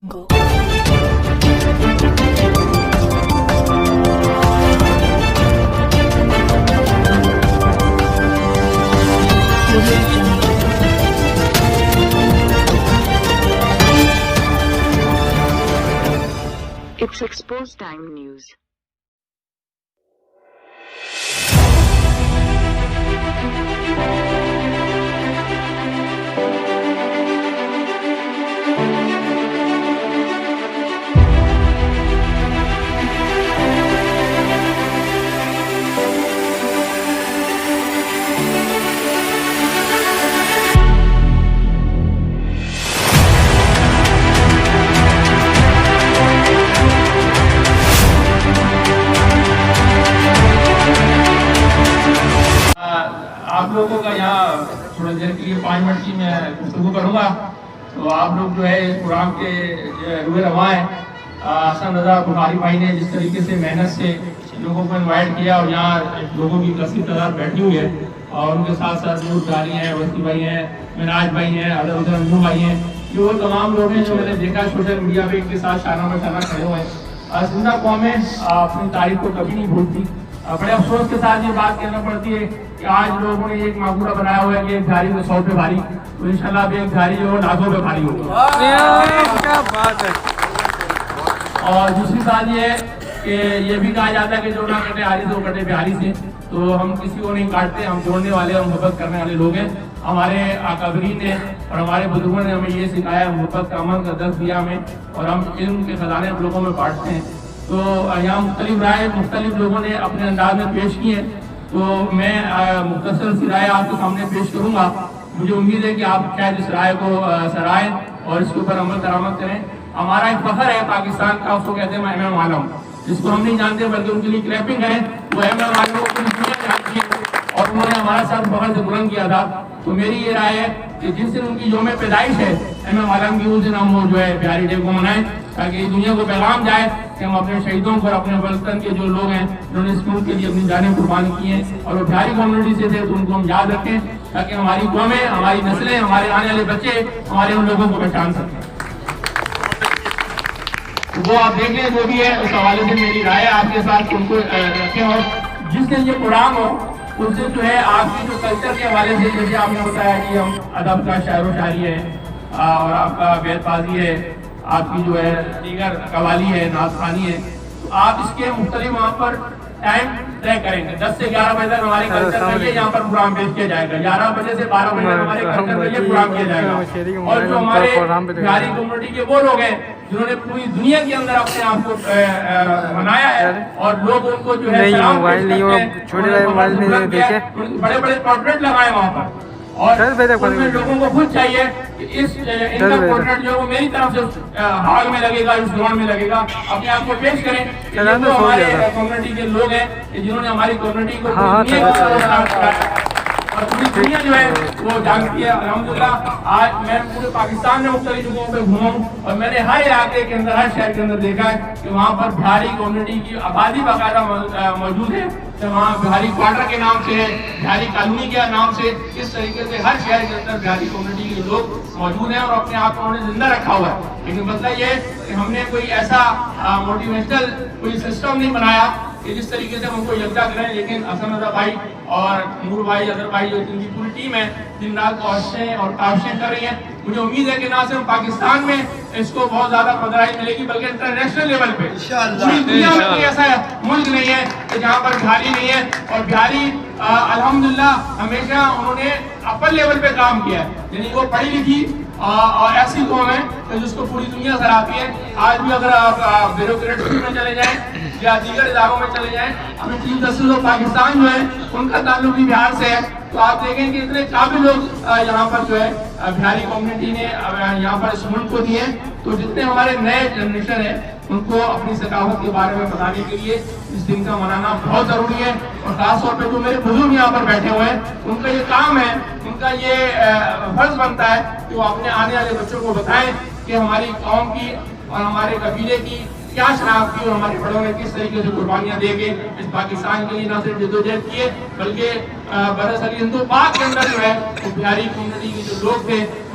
It's Exposed Time News. آپ لوگوں کا یہاں تھوڑا دیر کے لیے 5 منٹ کی میں گفتگو کروں گا. تو آپ لوگ جو ہے اس پروگرام کے روئے رواں ہیں. حسن رضا بخاری بھائی نے جس طریقے سے محنت سے لوگوں کو انوائٹ کیا اور یہاں لوگوں کی کثیر تعداد بیٹھی ہوئی ہے اور ان کے ساتھ ساتھ نور ڈالی ہیں, وسطی بھائی ہیں, مناج بھائی ہیں, ادھر انجو بھائی ہیں, یہ وہ تمام لوگ ہیں جو میں نے دیکھا سوشل میڈیا پہ ان کے ساتھ شانہ بشانہ کھڑے ہوئے ہیں. زندہ قومیں اپنی تاریخ کو کبھی نہیں بھولتی. بڑے افسوس کے ساتھ یہ بات کہنا پڑتی ہے کہ آج لوگوں نے ایک معمولہ بنایا ہوا ہے کہ ایک گھاری کو 100 پہ بھاری, تو انشاءاللہ اب ایک گھاری جو لازوں پہ بھاری ہوگا. کیا بات ہے. اور دوسری بات یہ ہے کہ یہ بھی کہا جاتا ہے کہ جو نہ کٹے ہاری سے وہ کٹے بہاری سے. تو ہم کسی کو نہیں کاٹتے, ہم جوڑنے والے اور محبت کرنے والے لوگ ہیں. ہمارے اکابرین نے اور ہمارے بزرگوں نے ہمیں یہ سکھایا, محبت کا امن کا درس دیا ہمیں, اور ہم علم کے خزانے ہم لوگوں میں بانٹتے ہیں. تو یہاں مختلف رائے مختلف لوگوں نے اپنے انداز میں پیش کی ہیں. تو میں مختصر سی رائے آپ کے سامنے پیش کروں گا. مجھے امید ہے کہ آپ شاید اس رائے کو سرائیں اور اس کے اوپر عمل درآمد کریں. ہمارا ایک فخر ہے پاکستان کا, اس کو کہتے ہیں ایم عالم, جس کو ہم نہیں جانتے بلکہ ان کے لیے کلیپنگ کریں. وہ ایم عالم کو پوری دنیا جانتی ہے اور انہوں نے ہمارا ساتھ فخر سے بلند کیا تھا. تو میری یہ رائے ہے کہ جس دن ان کی یوم پیدائش ہے ایم عالم کی, اس دن ہم وہ جو ہے بہاری ڈے کو منائیں, تاکہ اس دنیا کو پیغام جائے کہ ہم اپنے شہیدوں کو اور اپنے وطن کے جو لوگ ہیں جنہوں نے اس ملک کے لیے اپنی جانیں قربان کی ہیں اور وہ بہاری کمیونٹی سے تھے, تو ان کو ہم یاد رکھیں تاکہ ہماری قومیں, ہماری نسلیں, ہمارے آنے والے بچے ہمارے ان لوگوں کو پہچان سکیں. وہ آپ دیکھ لیں جو بھی ہے, اس حوالے سے میری رائے آپ کے ساتھ ان کو رکھیں. اور جس دن یہ پروگرام ہو اس دن جو ہے آپ کی جو کلچر کے حوالے سے, جیسے آپ نے بتایا کہ ہم ادب کا شاعر و شاعری ہے اور آپ کا بیت بازی ہے, آپ کی جو ہے دیگر قوالی ہے, نعت خوانی ہے, تو آپ اس کے مختلف وہاں پر ٹائم طے کریں گے. 10 سے 11 بجے تک ہمارے کلچر کا یہ یہاں پر پروگرام پیش کیا جائے گا. 11 بجے سے 12 بجے تک ہمارے کلچر کا یہ پروگرام کیا جائے گا. اور جو ہمارے بہاری کمیونٹی کے وہ لوگ ہیں جنہوں نے پوری دنیا کے اندر اپنے آپ کو بنایا ہے اور لوگ ان کو جو ہے سلام پیش کرتے ہیں, بڑے بڑے پورٹریٹ لگائے وہاں پر. اور ان میں لوگوں کو خود چاہیے کہ ان کا پورٹریٹ جو ہے وہ میری طرف سے ہال میں لگے گا, اس گراؤنڈ میں لگے گا. اپنے آپ کو پیش کریں کہ یہ تو ہمارے کمیونٹی کے لوگ ہیں جنہوں نے ہماری کمیونٹی کو اور پوری دنیا جو ہے وہ جانتی ہے. الحمدللہ آج میں پورے پاکستان میں مختلف جگہوں پہ گھوما ہوں اور میں نے ہر علاقے کے اندر, ہر شہر کے اندر دیکھا ہے کہ وہاں پر بہاری کمیونٹی کی آبادی باقاعدہ موجود ہے. وہاں بہاری کوارٹر کے نام سے ہے, بہاری کالونی کے نام سے, اس طریقے سے ہر شہر کے اندر بہاری کمیونٹی کے لوگ موجود ہیں اور اپنے آپ کو انہوں نے زندہ رکھا ہوا ہے. لیکن مسئلہ یہ ہے کہ ہم نے کوئی ایسا موٹیویشنل کوئی سسٹم نہیں بنایا کہ جس طریقے سے ہم کو یکجا کریں. لیکن حسن رضا بھائی اور نور بھائی, اظہر بھائی, جو ان کی پوری ٹیم ہے دن رات کوششیں اور کاوشیں کر رہی ہیں. مجھے امید ہے کہ نہ صرف پاکستان میں اس کو بہت زیادہ پذیرائی ملے گی بلکہ انٹرنیشنل لیول پہ پوری دنیا میں کوئی ایسا ملک نہیں ہے کہ جہاں پر بہاری نہیں ہے. اور بہاری الحمدللہ ہمیشہ انہوں نے اپر لیول پہ کام کیا ہے, یعنی وہ پڑھی لکھی اور ایسی قوم ہے جس کو پوری دنیا سراہتی ہے. آج بھی اگر آپ بیوروکریٹسی میں چلے جائیں یا دیگر اداروں میں چلے جائیں, ہمیں چیف جسٹس آف پاکستان جو ہے ان کا تعلق بھی بہار سے ہے. تو آپ دیکھیں کہ اتنے قابل لوگ یہاں پر جو ہے بہاری کمیونٹی نے یہاں پر اس ملک کو دیے. تو جتنے ہمارے نئے جنریشن ہیں ان کو اپنی ثقافت کے بارے میں بتانے کے لیے اس دن کا منانا بہت ضروری ہے. اور خاص طور پہ جو میرے بزرگ یہاں پر بیٹھے ہوئے ہیں ان کا یہ کام ہے, ان کا یہ فرض بنتا ہے کہ وہ اپنے آنے والے بچوں کو بتائیں کہ ہماری قوم کی اور ہمارے قبیلے کی کیا شناخت کی اور ہمارے بڑوں نے کس طریقے سے قربانیاں دے کے اس پاکستان کے لیے نہ صرف جدوجہد کیے بلکہ برصغیر ہند و پاک کے اندر جو ہے وہ بہاری کمیونٹی کے جو لوگ تھے